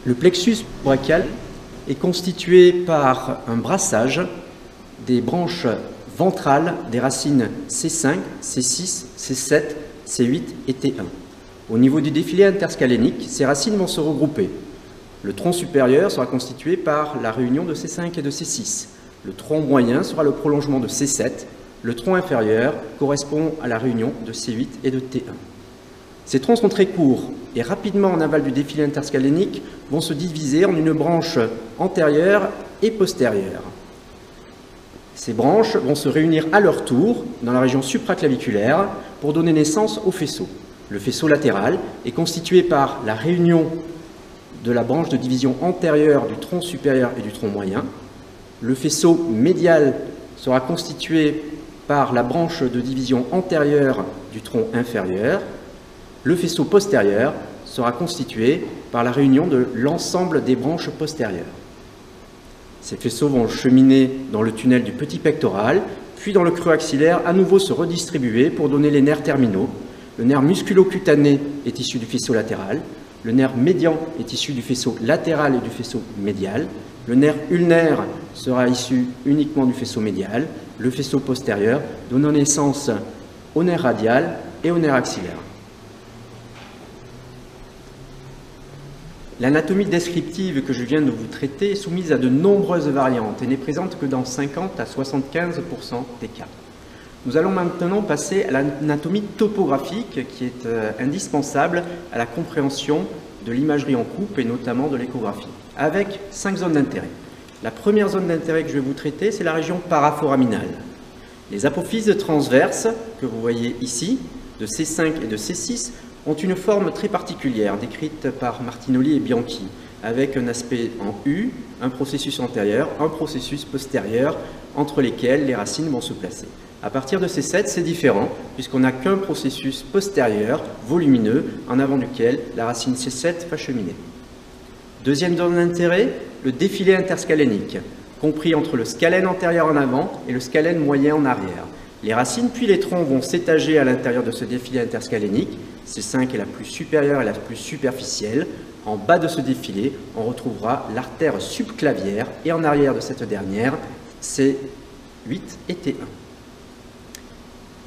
Le plexus brachial est constitué par un brassage des branches ventrales des racines C5, C6, C7, C8 et T1. Au niveau du défilé interscalénique, ces racines vont se regrouper. Le tronc supérieur sera constitué par la réunion de C5 et de C6. Le tronc moyen sera le prolongement de C7. Le tronc inférieur correspond à la réunion de C8 et de T1. Ces troncs sont très courts et rapidement en aval du défilé interscalénique vont se diviser en une branche antérieure et postérieure. Ces branches vont se réunir à leur tour dans la région supraclaviculaire pour donner naissance au faisceau. Le faisceau latéral est constitué par la réunion de la branche de division antérieure du tronc supérieur et du tronc moyen. Le faisceau médial sera constitué par la branche de division antérieure du tronc inférieur. Le faisceau postérieur sera constitué par la réunion de l'ensemble des branches postérieures. Ces faisceaux vont cheminer dans le tunnel du petit pectoral, puis dans le creux axillaire, à nouveau se redistribuer pour donner les nerfs terminaux. Le nerf musculo-cutané est issu du faisceau latéral, le nerf médian est issu du faisceau latéral et du faisceau médial, le nerf ulnaire sera issu uniquement du faisceau médial, le faisceau postérieur donnant naissance au nerf radial et au nerf axillaire. L'anatomie descriptive que je viens de vous traiter est soumise à de nombreuses variantes et n'est présente que dans 50 à 75% des cas. Nous allons maintenant passer à l'anatomie topographique qui est indispensable à la compréhension de l'imagerie en coupe et notamment de l'échographie, avec 5 zones d'intérêt. La première zone d'intérêt que je vais vous traiter, c'est la région paraforaminale. Les apophyses transverses que vous voyez ici, de C5 et de C6, ont une forme très particulière, décrite par Martinoli et Bianchi, avec un aspect en U, un processus antérieur, un processus postérieur, entre lesquels les racines vont se placer. À partir de C7, c'est différent, puisqu'on n'a qu'un processus postérieur, volumineux, en avant duquel la racine C7 va cheminer. Deuxième zone d'intérêt, le défilé interscalénique, compris entre le scalène antérieur en avant et le scalène moyen en arrière. Les racines puis les troncs vont s'étager à l'intérieur de ce défilé interscalénique. C5 est la plus supérieure et la plus superficielle. En bas de ce défilé, on retrouvera l'artère subclavière et en arrière de cette dernière, C8 et T1.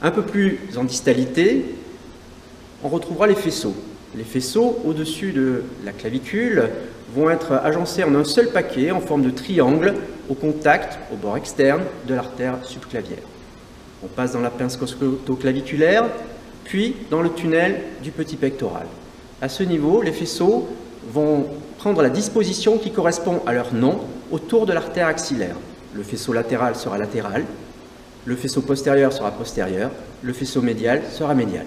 Un peu plus en distalité, on retrouvera les faisceaux. Les faisceaux au-dessus de la clavicule vont être agencés en un seul paquet en forme de triangle au contact, au bord externe, de l'artère subclavière. On passe dans la pince costo-claviculaire, puis dans le tunnel du petit pectoral. À ce niveau, les faisceaux vont prendre la disposition qui correspond à leur nom autour de l'artère axillaire. Le faisceau latéral sera latéral, le faisceau postérieur sera postérieur, le faisceau médial sera médial.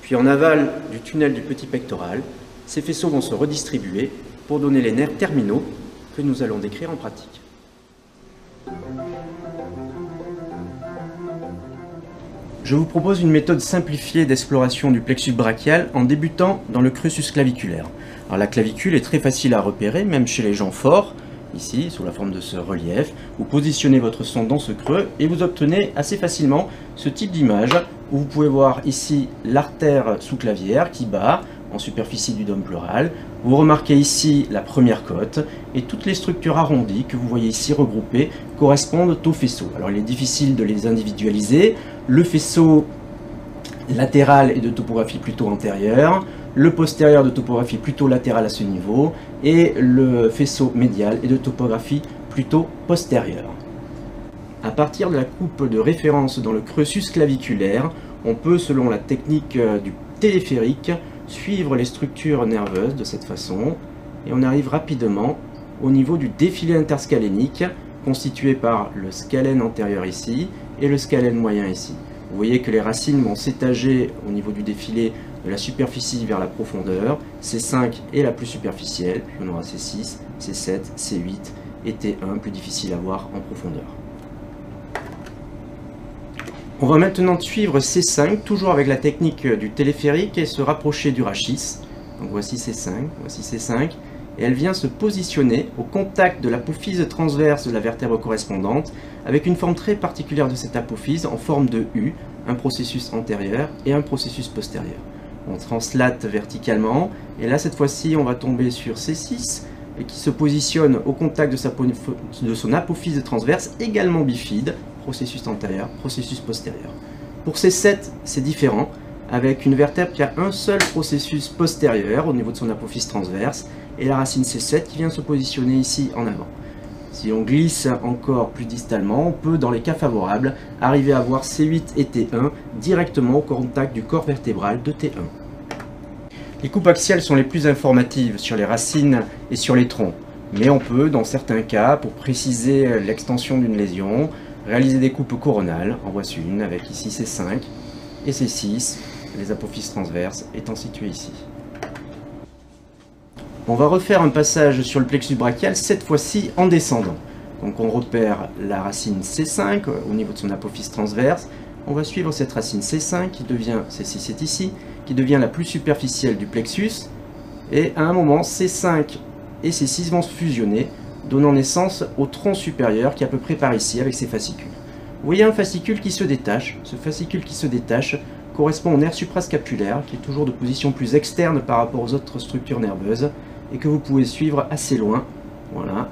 Puis en aval du tunnel du petit pectoral, ces faisceaux vont se redistribuer pour donner les nerfs terminaux que nous allons décrire en pratique. Je vous propose une méthode simplifiée d'exploration du plexus brachial en débutant dans le cursus claviculaire. Alors la clavicule est très facile à repérer, même chez les gens forts. Ici, sous la forme de ce relief, vous positionnez votre sonde dans ce creux et vous obtenez assez facilement ce type d'image où vous pouvez voir ici l'artère sous-clavière qui bat en superficie du dôme pleural. Vous remarquez ici la première côte et toutes les structures arrondies que vous voyez ici regroupées correspondent au faisceau. Alors il est difficile de les individualiser. Le faisceau latéral est de topographie plutôt antérieure, le postérieur de topographie plutôt latérale à ce niveau et le faisceau médial est de topographie plutôt postérieure. À partir de la coupe de référence dans le cursus claviculaire, on peut, selon la technique du téléphérique, suivre les structures nerveuses de cette façon et on arrive rapidement au niveau du défilé interscalénique constitué par le scalène antérieur ici et le scalène moyen ici. Vous voyez que les racines vont s'étager au niveau du défilé de la superficie vers la profondeur. C5 est la plus superficielle, puis on aura C6, C7, C8 et T1 plus difficile à voir en profondeur. On va maintenant suivre C5, toujours avec la technique du téléphérique et se rapprocher du rachis. Donc voici C5, et elle vient se positionner au contact de l'apophyse transverse de la vertèbre correspondante, avec une forme très particulière de cette apophyse en forme de U, un processus antérieur et un processus postérieur. On translate verticalement, et là cette fois-ci on va tomber sur C6, et qui se positionne au contact de son apophyse transverse, également bifide, processus antérieur, processus postérieur. Pour C7, c'est différent, avec une vertèbre qui a un seul processus postérieur au niveau de son apophyse transverse, et la racine C7 qui vient se positionner ici en avant. Si on glisse encore plus distalement, on peut, dans les cas favorables, arriver à voir C8 et T1 directement au contact du corps vertébral de T1. Les coupes axiales sont les plus informatives sur les racines et sur les troncs, mais on peut, dans certains cas, pour préciser l'extension d'une lésion, réaliser des coupes coronales. En voici une avec ici C5 et C6, les apophyses transverses étant situées ici. On va refaire un passage sur le plexus brachial, cette fois-ci en descendant. Donc on repère la racine C5 au niveau de son apophyse transverse. On va suivre cette racine C5 qui devient, C6 est ici, qui devient la plus superficielle du plexus. Et à un moment, C5 et C6 vont se fusionner, donnant naissance au tronc supérieur qui est à peu près par ici avec ses fascicules. Vous voyez un fascicule qui se détache. Ce fascicule qui se détache correspond au nerf suprascapulaire, qui est toujours de position plus externe par rapport aux autres structures nerveuses, et que vous pouvez suivre assez loin. Voilà,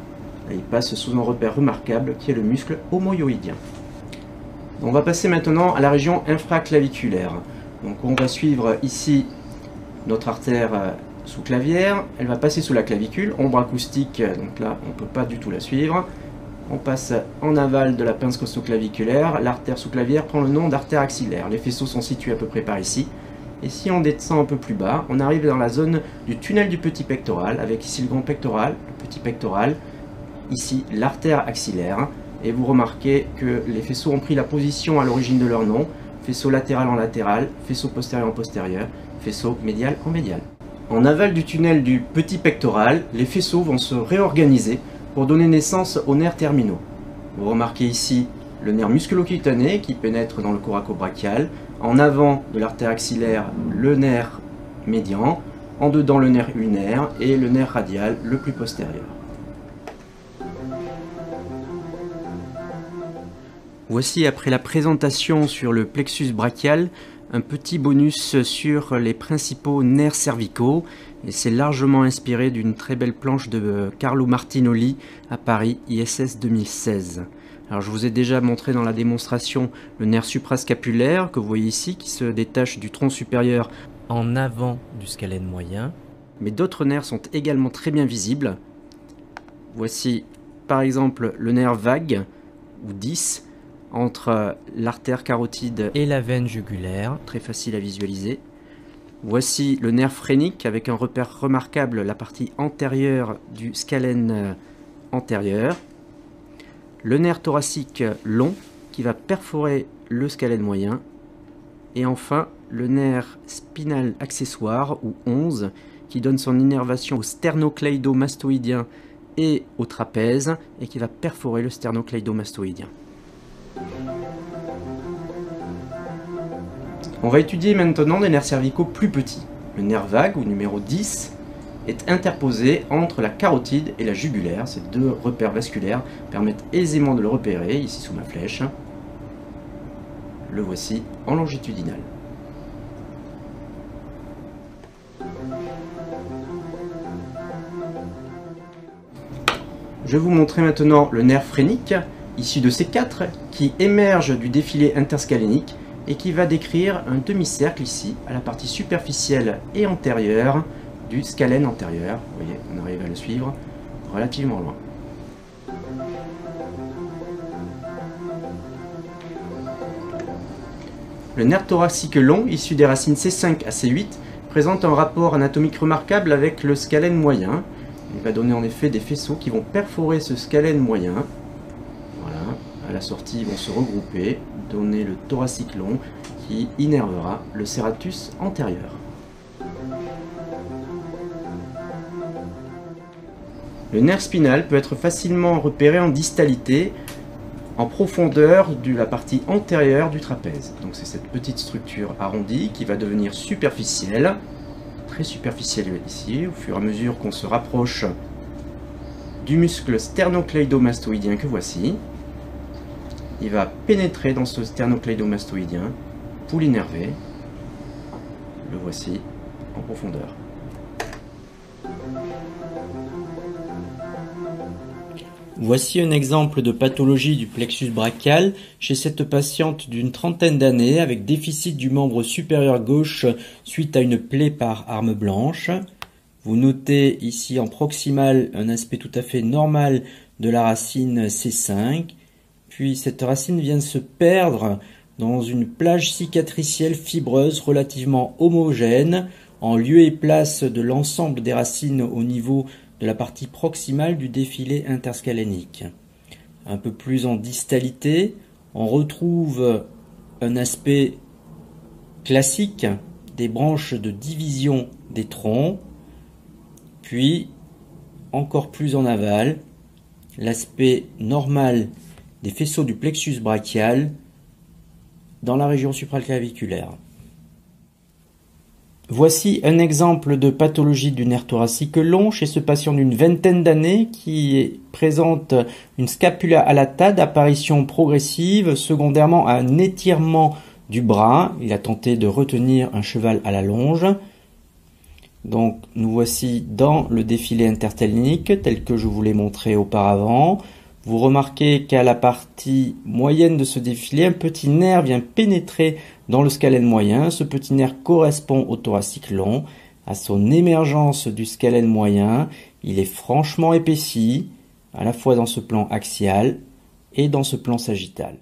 et il passe sous un repère remarquable qui est le muscle homoyoïdien. On va passer maintenant à la région infraclaviculaire. Donc on va suivre ici notre artère sous-clavière, elle va passer sous la clavicule, ombre acoustique, donc là on ne peut pas du tout la suivre. On passe en aval de la pince costoclaviculaire, l'artère sous-clavière prend le nom d'artère axillaire. Les faisceaux sont situés à peu près par ici. Et si on descend un peu plus bas, on arrive dans la zone du tunnel du petit pectoral, avec ici le grand pectoral, le petit pectoral, ici l'artère axillaire, et vous remarquez que les faisceaux ont pris la position à l'origine de leur nom, faisceau latéral en latéral, faisceau postérieur en postérieur, faisceau médial en médial. En aval du tunnel du petit pectoral, les faisceaux vont se réorganiser pour donner naissance aux nerfs terminaux. Vous remarquez ici le nerf musculocutané qui pénètre dans le coracobrachial, en avant de l'artère axillaire le nerf médian, en dedans le nerf ulnaire et le nerf radial le plus postérieur. Voici, après la présentation sur le plexus brachial, un petit bonus sur les principaux nerfs cervicaux, et c'est largement inspiré d'une très belle planche de Carlo Martinoli à Paris ISS 2016. Alors je vous ai déjà montré dans la démonstration le nerf suprascapulaire que vous voyez ici qui se détache du tronc supérieur en avant du scalène moyen. Mais d'autres nerfs sont également très bien visibles. Voici par exemple le nerf vague ou 10 entre l'artère carotide et la veine jugulaire, très facile à visualiser. Voici le nerf phrénique avec un repère remarquable, la partie antérieure du scalène antérieur. Le nerf thoracique long qui va perforer le scalène moyen. Et enfin le nerf spinal accessoire ou 11 qui donne son innervation au sternocleidomastoïdien et au trapèze et qui va perforer le sternocleidomastoïdien. On va étudier maintenant des nerfs cervicaux plus petits. Le nerf vague ou numéro 10 est interposé entre la carotide et la jugulaire. Ces deux repères vasculaires permettent aisément de le repérer, ici sous ma flèche. Le voici en longitudinal. Je vais vous montrer maintenant le nerf phrénique, issu de ces quatre, qui émerge du défilé interscalénique et qui va décrire un demi-cercle ici, à la partie superficielle et antérieure du scalène antérieur. Vous voyez, on arrive à le suivre relativement loin. Le nerf thoracique long, issu des racines C5 à C8, présente un rapport anatomique remarquable avec le scalène moyen. Il va donner en effet des faisceaux qui vont perforer ce scalène moyen. Voilà, à la sortie ils vont se regrouper, donner le thoracique long qui innervera le serratus antérieur. Le nerf spinal peut être facilement repéré en distalité, en profondeur de la partie antérieure du trapèze. Donc c'est cette petite structure arrondie qui va devenir superficielle, très superficielle ici, au fur et à mesure qu'on se rapproche du muscle sternocleidomastoïdien que voici. Il va pénétrer dans ce sternocleidomastoïdien pour l'innerver. Le voici en profondeur. Voici un exemple de pathologie du plexus brachial chez cette patiente d'une trentaine d'années avec déficit du membre supérieur gauche suite à une plaie par arme blanche. Vous notez ici en proximal un aspect tout à fait normal de la racine C5. Puis cette racine vient se perdre dans une plage cicatricielle fibreuse relativement homogène en lieu et place de l'ensemble des racines au niveau de la partie proximale du défilé interscalénique. Un peu plus en distalité, on retrouve un aspect classique des branches de division des troncs, puis encore plus en aval, l'aspect normal des faisceaux du plexus brachial dans la région supraclaviculaire. Voici un exemple de pathologie du nerf thoracique long chez ce patient d'une vingtaine d'années qui présente une scapula halata d'apparition progressive, secondairement à un étirement du bras. Il a tenté de retenir un cheval à la longe. Donc nous voici dans le défilé intertalénique tel que je vous l'ai montré auparavant. Vous remarquez qu'à la partie moyenne de ce défilé, un petit nerf vient pénétrer dans le scalène moyen. Ce petit nerf correspond au thoracique long. À son émergence du scalène moyen, il est franchement épaissi, à la fois dans ce plan axial et dans ce plan sagittal.